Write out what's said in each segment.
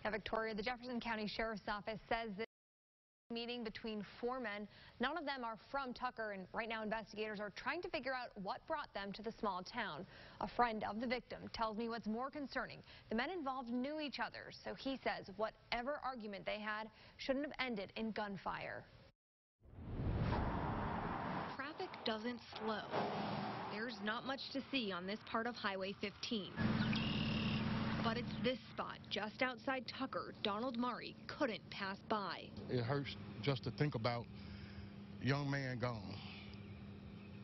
Now, Victoria, the Jefferson County Sheriff's Office says this meeting between four men. None of them are from Tucker, and right now investigators are trying to figure out what brought them to the small town. A friend of the victim tells me what's more concerning. The men involved knew each other, so he says whatever argument they had shouldn't have ended in gunfire. Traffic doesn't slow. There's not much to see on this part of Highway 15. But it's this spot, just outside Tucker, Donald Murray couldn't pass by. It hurts just to think about a young man gone.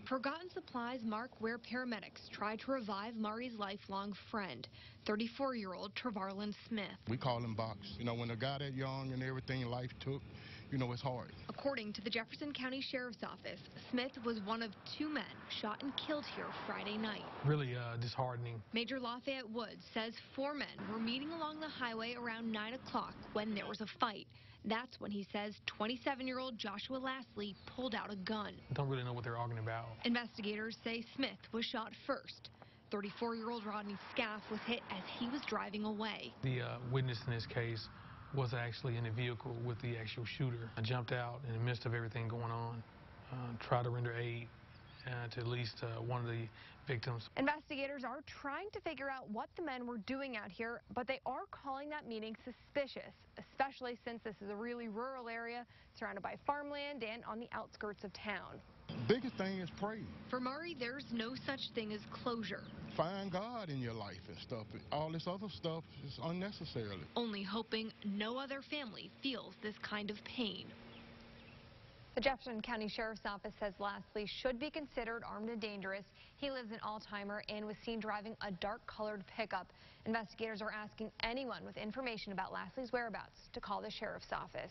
Forgotten supplies mark where paramedics tried to revive Murray's lifelong friend, 34-year-old Trevarlin Smith. We call him Box. You know, when a guy that young and everything life took, you know, it's hard. According to the Jefferson County Sheriff's Office, Smith was one of two men shot and killed here Friday night. Really disheartening. Major Lafayette Woods says four men were meeting along the highway around 9 o'clock when there was a fight. That's when he says 27-year-old Joshua Lastly pulled out a gun. Don't really know what they're arguing about. Investigators say Smith was shot first. 34-year-old Rodney Scaff was hit as he was driving away. The witness in this case was actually in a vehicle with the actual shooter. I jumped out in the midst of everything going on, tried to render aid to at least one of the victims. Investigators are trying to figure out what the men were doing out here, but they are calling that meeting suspicious, especially since this is a really rural area surrounded by farmland and on the outskirts of town. Biggest thing is pray. For Murray, there's no such thing as closure. Find God in your life and stuff. All this other stuff is unnecessarily. Only hoping no other family feels this kind of pain. The Jefferson County Sheriff's Office says Lastly should be considered armed and dangerous. He lives in Alzheimer and was seen driving a dark-colored pickup. Investigators are asking anyone with information about Lastly's whereabouts to call the Sheriff's Office.